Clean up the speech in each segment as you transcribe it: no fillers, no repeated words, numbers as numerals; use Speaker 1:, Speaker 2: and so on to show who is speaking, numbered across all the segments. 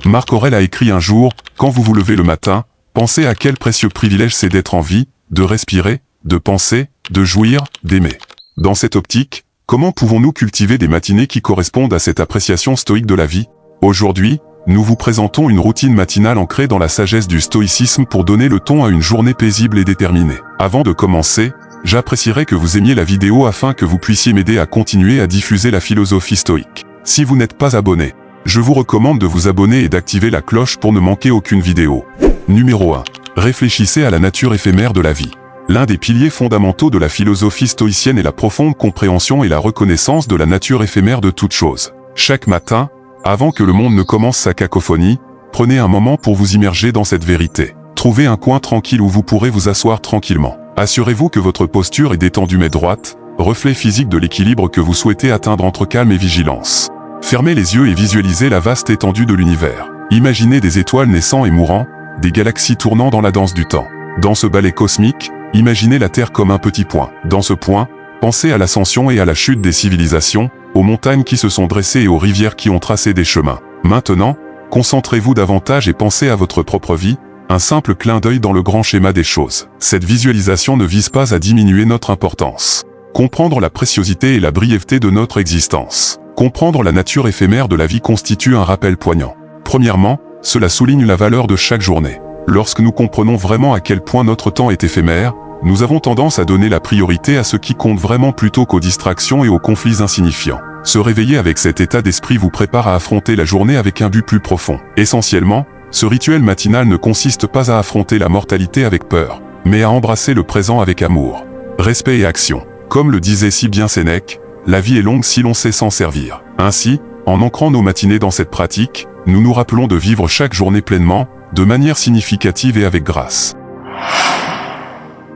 Speaker 1: Marc Aurèle a écrit un jour, « Quand vous vous levez le matin, pensez à quel précieux privilège c'est d'être en vie, de respirer, de penser, de jouir, d'aimer. » Dans cette optique, comment pouvons-nous cultiver des matinées qui correspondent à cette appréciation stoïque de la vie? Aujourd'hui, nous vous présentons une routine matinale ancrée dans la sagesse du stoïcisme pour donner le ton à une journée paisible et déterminée. Avant de commencer, j'apprécierais que vous aimiez la vidéo afin que vous puissiez m'aider à continuer à diffuser la philosophie stoïque. Si vous n'êtes pas abonné, je vous recommande de vous abonner et d'activer la cloche pour ne manquer aucune vidéo. Numéro 1. Réfléchissez à la nature éphémère de la vie. L'un des piliers fondamentaux de la philosophie stoïcienne est la profonde compréhension et la reconnaissance de la nature éphémère de toute chose. Chaque matin, avant que le monde ne commence sa cacophonie, prenez un moment pour vous immerger dans cette vérité. Trouvez un coin tranquille où vous pourrez vous asseoir tranquillement. Assurez-vous que votre posture est détendue mais droite, reflet physique de l'équilibre que vous souhaitez atteindre entre calme et vigilance. Fermez les yeux et visualisez la vaste étendue de l'univers. Imaginez des étoiles naissant et mourant, des galaxies tournant dans la danse du temps. Dans ce ballet cosmique, imaginez la Terre comme un petit point. Dans ce point, pensez à l'ascension et à la chute des civilisations, aux montagnes qui se sont dressées et aux rivières qui ont tracé des chemins. Maintenant, concentrez-vous davantage et pensez à votre propre vie, un simple clin d'œil dans le grand schéma des choses. Cette visualisation ne vise pas à diminuer notre importance. Comprendre la préciosité et la brièveté de notre existence. Comprendre la nature éphémère de la vie constitue un rappel poignant. Premièrement, cela souligne la valeur de chaque journée. Lorsque nous comprenons vraiment à quel point notre temps est éphémère, nous avons tendance à donner la priorité à ce qui compte vraiment plutôt qu'aux distractions et aux conflits insignifiants. Se réveiller avec cet état d'esprit vous prépare à affronter la journée avec un but plus profond. Essentiellement, ce rituel matinal ne consiste pas à affronter la mortalité avec peur, mais à embrasser le présent avec amour, respect et action. Comme le disait si bien Sénèque, la vie est longue si l'on sait s'en servir. Ainsi, en ancrant nos matinées dans cette pratique, nous nous rappelons de vivre chaque journée pleinement, de manière significative et avec grâce.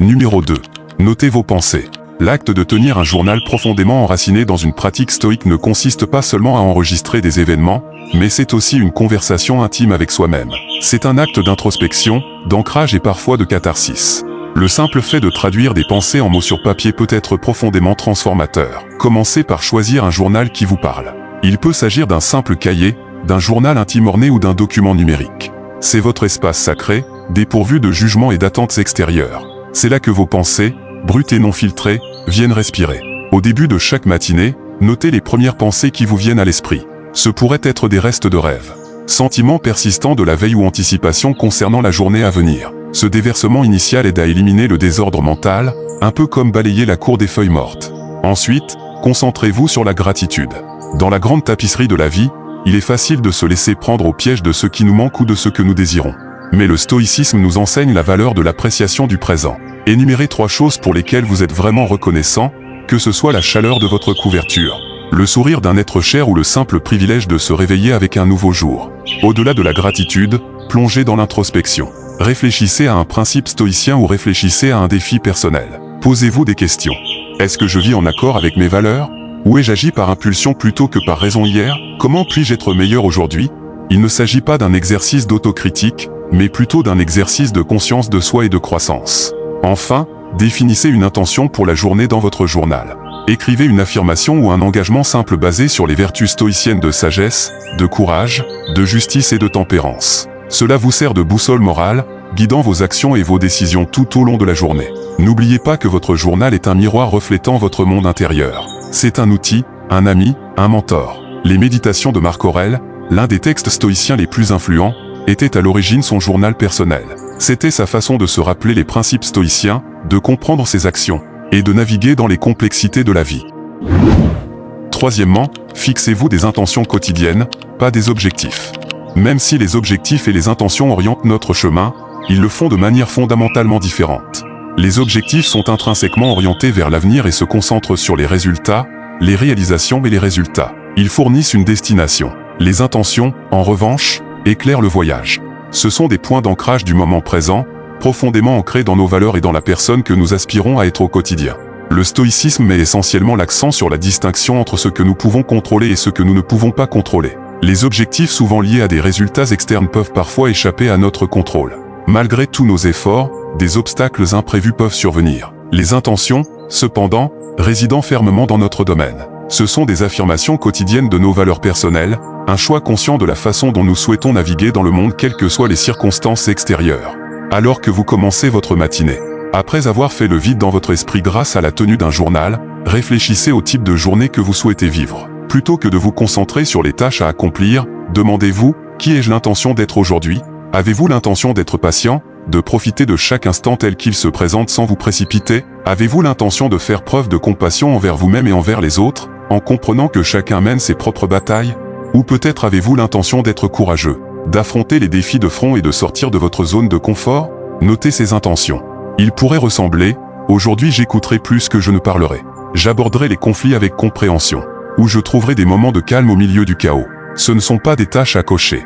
Speaker 1: Numéro 2. Notez vos pensées. L'acte de tenir un journal profondément enraciné dans une pratique stoïque ne consiste pas seulement à enregistrer des événements, mais c'est aussi une conversation intime avec soi-même. C'est un acte d'introspection, d'ancrage et parfois de catharsis. Le simple fait de traduire des pensées en mots sur papier peut être profondément transformateur. Commencez par choisir un journal qui vous parle. Il peut s'agir d'un simple cahier, d'un journal intime orné ou d'un document numérique. C'est votre espace sacré, dépourvu de jugements et d'attentes extérieures. C'est là que vos pensées, brutes et non filtrées, viennent respirer. Au début de chaque matinée, notez les premières pensées qui vous viennent à l'esprit. Ce pourraient être des restes de rêves, sentiments persistants de la veille ou anticipation concernant la journée à venir. Ce déversement initial aide à éliminer le désordre mental, un peu comme balayer la cour des feuilles mortes. Ensuite, concentrez-vous sur la gratitude. Dans la grande tapisserie de la vie, il est facile de se laisser prendre au piège de ce qui nous manque ou de ce que nous désirons. Mais le stoïcisme nous enseigne la valeur de l'appréciation du présent. Énumérez 3 choses pour lesquelles vous êtes vraiment reconnaissant, que ce soit la chaleur de votre couverture, le sourire d'un être cher ou le simple privilège de se réveiller avec un nouveau jour. Au-delà de la gratitude, plongez dans l'introspection. Réfléchissez à un principe stoïcien ou réfléchissez à un défi personnel. Posez-vous des questions. Est-ce que je vis en accord avec mes valeurs? Ou ai-je agi par impulsion plutôt que par raison hier? Comment puis-je être meilleur aujourd'hui? Il ne s'agit pas d'un exercice d'autocritique, mais plutôt d'un exercice de conscience de soi et de croissance. Enfin, définissez une intention pour la journée dans votre journal. Écrivez une affirmation ou un engagement simple basé sur les vertus stoïciennes de sagesse, de courage, de justice et de tempérance. Cela vous sert de boussole morale, guidant vos actions et vos décisions tout au long de la journée. N'oubliez pas que votre journal est un miroir reflétant votre monde intérieur. C'est un outil, un ami, un mentor. Les méditations de Marc Aurèle, l'un des textes stoïciens les plus influents, étaient à l'origine son journal personnel. C'était sa façon de se rappeler les principes stoïciens, de comprendre ses actions, et de naviguer dans les complexités de la vie. Troisièmement, fixez-vous des intentions quotidiennes, pas des objectifs. Même si les objectifs et les intentions orientent notre chemin, ils le font de manière fondamentalement différente. Les objectifs sont intrinsèquement orientés vers l'avenir et se concentrent sur les résultats, les réalisations et les résultats. Ils fournissent une destination. Les intentions, en revanche, éclairent le voyage. Ce sont des points d'ancrage du moment présent, profondément ancrés dans nos valeurs et dans la personne que nous aspirons à être au quotidien. Le stoïcisme met essentiellement l'accent sur la distinction entre ce que nous pouvons contrôler et ce que nous ne pouvons pas contrôler. Les objectifs souvent liés à des résultats externes peuvent parfois échapper à notre contrôle. Malgré tous nos efforts, des obstacles imprévus peuvent survenir. Les intentions, cependant, résident fermement dans notre domaine. Ce sont des affirmations quotidiennes de nos valeurs personnelles, un choix conscient de la façon dont nous souhaitons naviguer dans le monde quelles que soient les circonstances extérieures. Alors que vous commencez votre matinée, après avoir fait le vide dans votre esprit grâce à la tenue d'un journal, réfléchissez au type de journée que vous souhaitez vivre. Plutôt que de vous concentrer sur les tâches à accomplir, demandez-vous, qui ai-je l'intention d'être aujourd'hui? Avez-vous l'intention d'être patient, de profiter de chaque instant tel qu'il se présente sans vous précipiter? Avez-vous l'intention de faire preuve de compassion envers vous-même et envers les autres, en comprenant que chacun mène ses propres batailles? Ou peut-être avez-vous l'intention d'être courageux, d'affronter les défis de front et de sortir de votre zone de confort? Notez ces intentions. Il pourrait ressembler, aujourd'hui j'écouterai plus que je ne parlerai. J'aborderai les conflits avec compréhension. Ou je trouverai des moments de calme au milieu du chaos. Ce ne sont pas des tâches à cocher.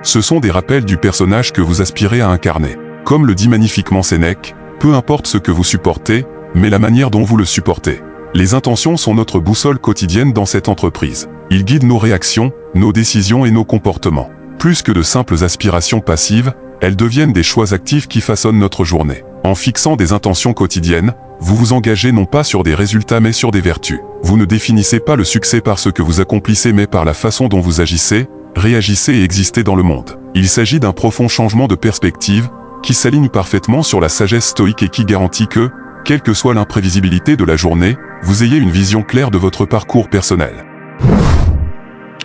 Speaker 1: Ce sont des rappels du personnage que vous aspirez à incarner. Comme le dit magnifiquement Sénèque, peu importe ce que vous supportez, mais la manière dont vous le supportez. Les intentions sont notre boussole quotidienne dans cette entreprise. Ils guident nos réactions, nos décisions et nos comportements. Plus que de simples aspirations passives, elles deviennent des choix actifs qui façonnent notre journée. En fixant des intentions quotidiennes, vous vous engagez non pas sur des résultats mais sur des vertus. Vous ne définissez pas le succès par ce que vous accomplissez mais par la façon dont vous agissez, réagissez et existez dans le monde. Il s'agit d'un profond changement de perspective, qui s'aligne parfaitement sur la sagesse stoïque et qui garantit que, quelle que soit l'imprévisibilité de la journée, vous ayez une vision claire de votre parcours personnel.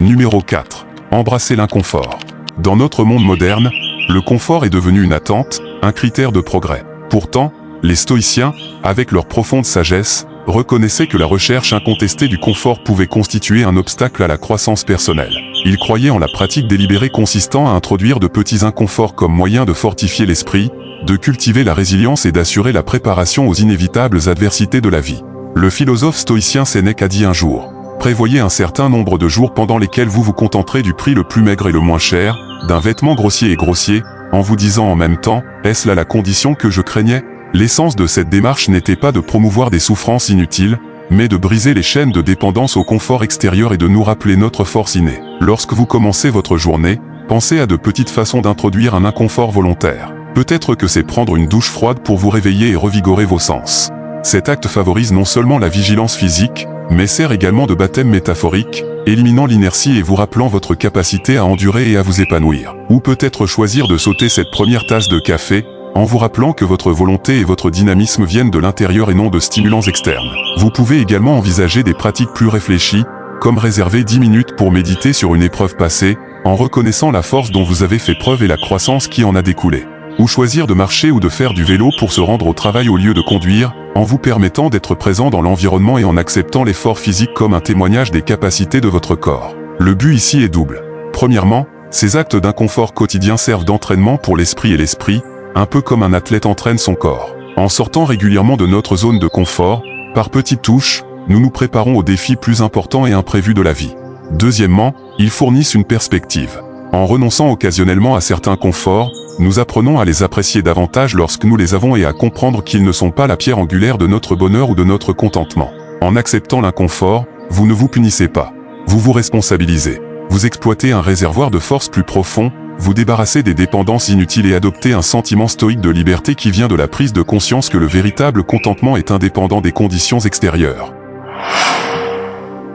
Speaker 1: Numéro 4. Embrassez l'inconfort. Dans notre monde moderne, le confort est devenu une attente, un critère de progrès. Pourtant, les stoïciens, avec leur profonde sagesse, reconnaissaient que la recherche incontestée du confort pouvait constituer un obstacle à la croissance personnelle. Ils croyaient en la pratique délibérée consistant à introduire de petits inconforts comme moyen de fortifier l'esprit, de cultiver la résilience et d'assurer la préparation aux inévitables adversités de la vie. Le philosophe stoïcien Sénèque a dit un jour: prévoyez un certain nombre de jours pendant lesquels vous vous contenterez du prix le plus maigre et le moins cher, d'un vêtement grossier et grossier, en vous disant en même temps, est-ce là la condition que je craignais? L'essence de cette démarche n'était pas de promouvoir des souffrances inutiles, mais de briser les chaînes de dépendance au confort extérieur et de nous rappeler notre force innée. Lorsque vous commencez votre journée, pensez à de petites façons d'introduire un inconfort volontaire. Peut-être que c'est prendre une douche froide pour vous réveiller et revigorer vos sens. Cet acte favorise non seulement la vigilance physique, mais sert également de baptême métaphorique, éliminant l'inertie et vous rappelant votre capacité à endurer et à vous épanouir. Ou peut-être choisir de sauter cette première tasse de café, en vous rappelant que votre volonté et votre dynamisme viennent de l'intérieur et non de stimulants externes. Vous pouvez également envisager des pratiques plus réfléchies, comme réserver 10 minutes pour méditer sur une épreuve passée, en reconnaissant la force dont vous avez fait preuve et la croissance qui en a découlé. Ou choisir de marcher ou de faire du vélo pour se rendre au travail au lieu de conduire, en vous permettant d'être présent dans l'environnement et en acceptant l'effort physique comme un témoignage des capacités de votre corps. Le but ici est double. Premièrement, ces actes d'inconfort quotidien servent d'entraînement pour l'esprit et l'esprit, un peu comme un athlète entraîne son corps. En sortant régulièrement de notre zone de confort, par petites touches, nous nous préparons aux défis plus importants et imprévus de la vie. Deuxièmement, ils fournissent une perspective. En renonçant occasionnellement à certains conforts, nous apprenons à les apprécier davantage lorsque nous les avons et à comprendre qu'ils ne sont pas la pierre angulaire de notre bonheur ou de notre contentement. En acceptant l'inconfort, vous ne vous punissez pas. Vous vous responsabilisez. Vous exploitez un réservoir de force plus profond, vous débarrassez des dépendances inutiles et adoptez un sentiment stoïque de liberté qui vient de la prise de conscience que le véritable contentement est indépendant des conditions extérieures.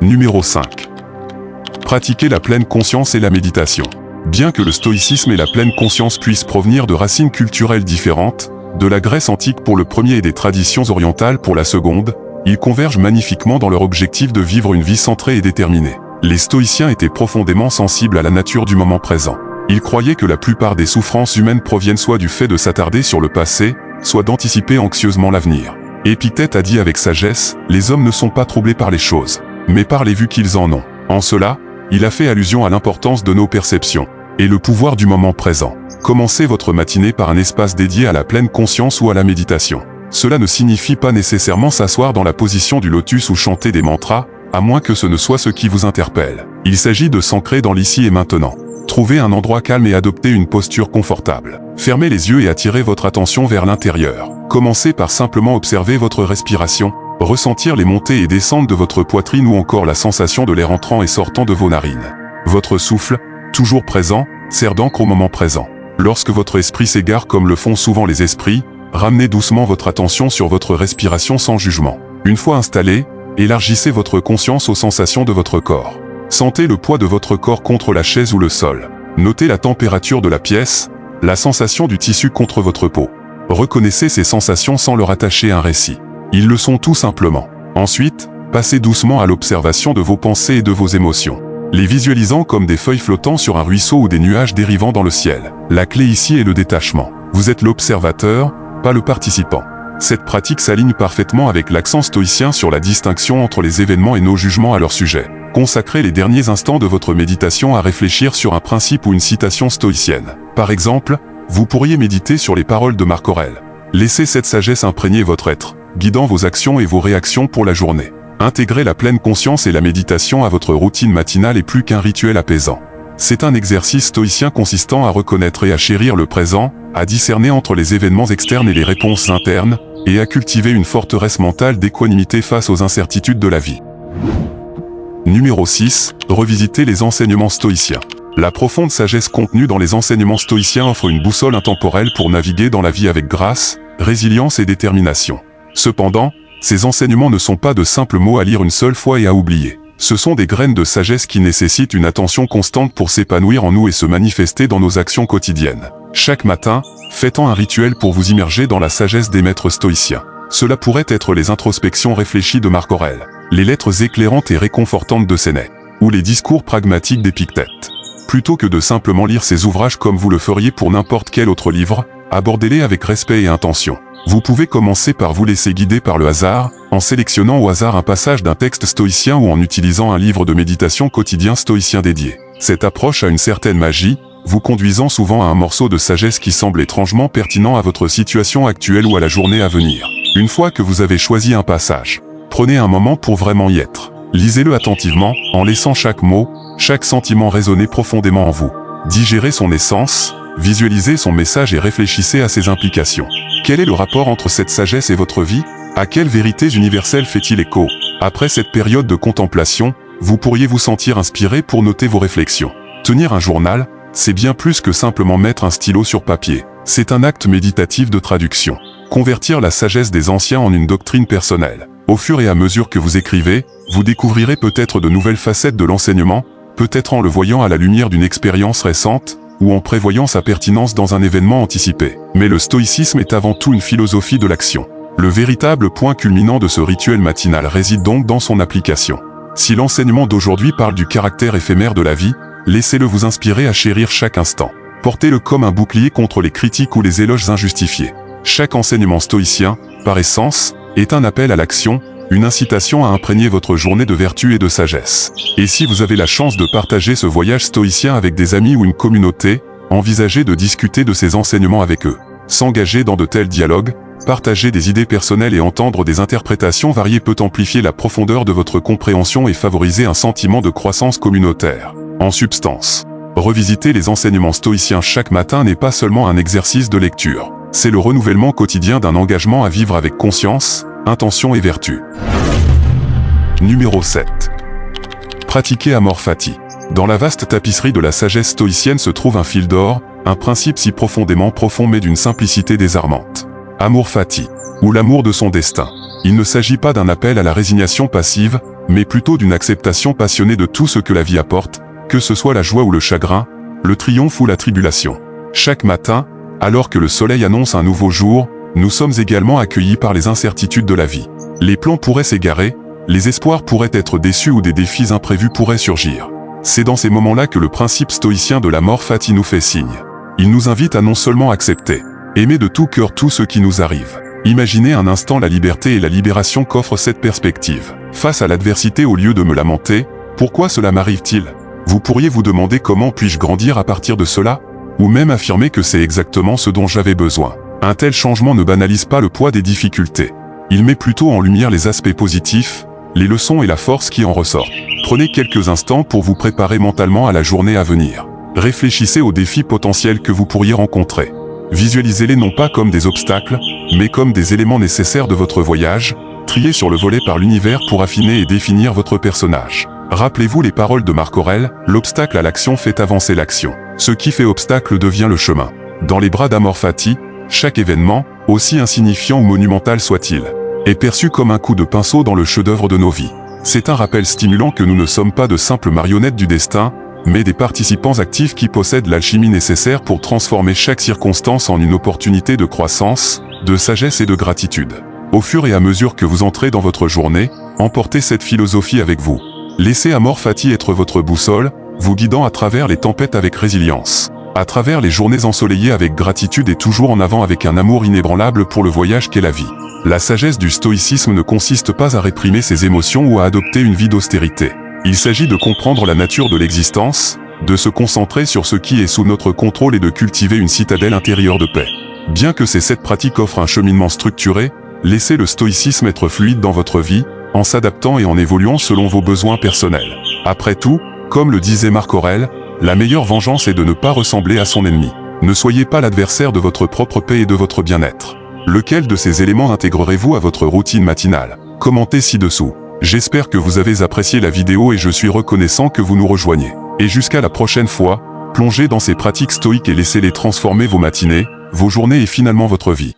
Speaker 1: Numéro 5. Pratiquez la pleine conscience et la méditation. Bien que le stoïcisme et la pleine conscience puissent provenir de racines culturelles différentes, de la Grèce antique pour le premier et des traditions orientales pour la seconde, ils convergent magnifiquement dans leur objectif de vivre une vie centrée et déterminée. Les stoïciens étaient profondément sensibles à la nature du moment présent. Ils croyaient que la plupart des souffrances humaines proviennent soit du fait de s'attarder sur le passé, soit d'anticiper anxieusement l'avenir. Épictète a dit avec sagesse, les hommes ne sont pas troublés par les choses, mais par les vues qu'ils en ont. En cela, il a fait allusion à l'importance de nos perceptions, et le pouvoir du moment présent. Commencez votre matinée par un espace dédié à la pleine conscience ou à la méditation. Cela ne signifie pas nécessairement s'asseoir dans la position du lotus ou chanter des mantras, à moins que ce ne soit ce qui vous interpelle. Il s'agit de s'ancrer dans l'ici et maintenant. Trouvez un endroit calme et adoptez une posture confortable. Fermez les yeux et attirez votre attention vers l'intérieur. Commencez par simplement observer votre respiration, ressentir les montées et descentes de votre poitrine ou encore la sensation de l'air entrant et sortant de vos narines. Votre souffle, toujours présent, sert d'encre au moment présent. Lorsque votre esprit s'égare comme le font souvent les esprits, ramenez doucement votre attention sur votre respiration sans jugement. Une fois installé, Élargissez votre conscience aux sensations de votre corps. Sentez le poids de votre corps contre la chaise ou le sol. Notez la température de la pièce, la sensation du tissu contre votre peau. Reconnaissez ces sensations sans leur attacher un récit. Ils le sont tout simplement. Ensuite, passez doucement à l'observation de vos pensées et de vos émotions. Les visualisant comme des feuilles flottant sur un ruisseau ou des nuages dérivant dans le ciel. La clé ici est le détachement. Vous êtes l'observateur, pas le participant. Cette pratique s'aligne parfaitement avec l'accent stoïcien sur la distinction entre les événements et nos jugements à leur sujet. Consacrez les derniers instants de votre méditation à réfléchir sur un principe ou une citation stoïcienne. Par exemple, vous pourriez méditer sur les paroles de Marc Aurèle. Laissez cette sagesse imprégner votre être, guidant vos actions et vos réactions pour la journée. Intégrez la pleine conscience et la méditation à votre routine matinale est plus qu'un rituel apaisant. C'est un exercice stoïcien consistant à reconnaître et à chérir le présent, à discerner entre les événements externes et les réponses internes, et à cultiver une forteresse mentale d'équanimité face aux incertitudes de la vie. Numéro 6. Revisiter les enseignements stoïciens. La profonde sagesse contenue dans les enseignements stoïciens offre une boussole intemporelle pour naviguer dans la vie avec grâce, résilience et détermination. Cependant, ces enseignements ne sont pas de simples mots à lire une seule fois et à oublier. Ce sont des graines de sagesse qui nécessitent une attention constante pour s'épanouir en nous et se manifester dans nos actions quotidiennes. Chaque matin, faites-en un rituel pour vous immerger dans la sagesse des maîtres stoïciens. Cela pourrait être les introspections réfléchies de Marc Aurèle, les lettres éclairantes et réconfortantes de Sénèque, ou les discours pragmatiques d'Épictète. Plutôt que de simplement lire ces ouvrages comme vous le feriez pour n'importe quel autre livre, abordez-les avec respect et intention. Vous pouvez commencer par vous laisser guider par le hasard, en sélectionnant au hasard un passage d'un texte stoïcien ou en utilisant un livre de méditation quotidien stoïcien dédié. Cette approche a une certaine magie, vous conduisant souvent à un morceau de sagesse qui semble étrangement pertinent à votre situation actuelle ou à la journée à venir. Une fois que vous avez choisi un passage, prenez un moment pour vraiment y être. Lisez-le attentivement, en laissant chaque mot, chaque sentiment résonner profondément en vous. Digérez son essence, visualisez son message et réfléchissez à ses implications. Quel est le rapport entre cette sagesse et votre vie? À quelles vérités universelles fait-il écho? Après cette période de contemplation, vous pourriez vous sentir inspiré pour noter vos réflexions. Tenir un journal, c'est bien plus que simplement mettre un stylo sur papier. C'est un acte méditatif de traduction. Convertir la sagesse des anciens en une doctrine personnelle. Au fur et à mesure que vous écrivez, vous découvrirez peut-être de nouvelles facettes de l'enseignement, peut-être en le voyant à la lumière d'une expérience récente, ou en prévoyant sa pertinence dans un événement anticipé. Mais le stoïcisme est avant tout une philosophie de l'action. Le véritable point culminant de ce rituel matinal réside donc dans son application. Si l'enseignement d'aujourd'hui parle du caractère éphémère de la vie, laissez-le vous inspirer à chérir chaque instant. Portez-le comme un bouclier contre les critiques ou les éloges injustifiés. Chaque enseignement stoïcien, par essence, est un appel à l'action, une incitation à imprégner votre journée de vertu et de sagesse. Et si vous avez la chance de partager ce voyage stoïcien avec des amis ou une communauté, envisagez de discuter de ces enseignements avec eux. S'engager dans de tels dialogues, partager des idées personnelles et entendre des interprétations variées peut amplifier la profondeur de votre compréhension et favoriser un sentiment de croissance communautaire. En substance, revisiter les enseignements stoïciens chaque matin n'est pas seulement un exercice de lecture. C'est le renouvellement quotidien d'un engagement à vivre avec conscience, intention et vertu. Numéro 7. Pratiquer Amor Fati. Dans la vaste tapisserie de la sagesse stoïcienne se trouve un fil d'or, un principe si profondément profond mais d'une simplicité désarmante. Amor Fati, ou l'amour de son destin. Il ne s'agit pas d'un appel à la résignation passive, mais plutôt d'une acceptation passionnée de tout ce que la vie apporte, que ce soit la joie ou le chagrin, le triomphe ou la tribulation. Chaque matin, alors que le soleil annonce un nouveau jour, nous sommes également accueillis par les incertitudes de la vie. Les plans pourraient s'égarer, les espoirs pourraient être déçus ou des défis imprévus pourraient surgir. C'est dans ces moments-là que le principe stoïcien de l'Amor Fati nous fait signe. Il nous invite à non seulement accepter, aimer de tout cœur tout ce qui nous arrive. Imaginez un instant la liberté et la libération qu'offre cette perspective. Face à l'adversité, au lieu de me lamenter, pourquoi cela m'arrive-t-il? Vous pourriez vous demander comment puis-je grandir à partir de cela? Ou même affirmer que c'est exactement ce dont j'avais besoin. Un tel changement ne banalise pas le poids des difficultés. Il met plutôt en lumière les aspects positifs, les leçons et la force qui en ressortent. Prenez quelques instants pour vous préparer mentalement à la journée à venir. Réfléchissez aux défis potentiels que vous pourriez rencontrer. Visualisez-les non pas comme des obstacles, mais comme des éléments nécessaires de votre voyage, triés sur le volet par l'univers pour affiner et définir votre personnage. Rappelez-vous les paroles de Marc Aurèle, l'obstacle à l'action fait avancer l'action. Ce qui fait obstacle devient le chemin. Dans les bras d'Amor Fati, chaque événement, aussi insignifiant ou monumental soit-il, est perçu comme un coup de pinceau dans le chef-d'œuvre de nos vies. C'est un rappel stimulant que nous ne sommes pas de simples marionnettes du destin, mais des participants actifs qui possèdent l'alchimie nécessaire pour transformer chaque circonstance en une opportunité de croissance, de sagesse et de gratitude. Au fur et à mesure que vous entrez dans votre journée, emportez cette philosophie avec vous. Laissez Amor Fati être votre boussole, vous guidant à travers les tempêtes avec résilience. À travers les journées ensoleillées avec gratitude et toujours en avant avec un amour inébranlable pour le voyage qu'est la vie. La sagesse du stoïcisme ne consiste pas à réprimer ses émotions ou à adopter une vie d'austérité. Il s'agit de comprendre la nature de l'existence, de se concentrer sur ce qui est sous notre contrôle et de cultiver une citadelle intérieure de paix. Bien que ces 7 pratiques offrent un cheminement structuré, laissez le stoïcisme être fluide dans votre vie, en s'adaptant et en évoluant selon vos besoins personnels. Après tout, comme le disait Marc Aurèle, la meilleure vengeance est de ne pas ressembler à son ennemi. Ne soyez pas l'adversaire de votre propre paix et de votre bien-être. Lequel de ces éléments intégrerez-vous à votre routine matinale? Commentez ci-dessous. J'espère que vous avez apprécié la vidéo et je suis reconnaissant que vous nous rejoigniez. Et jusqu'à la prochaine fois, plongez dans ces pratiques stoïques et laissez-les transformer vos matinées, vos journées et finalement votre vie.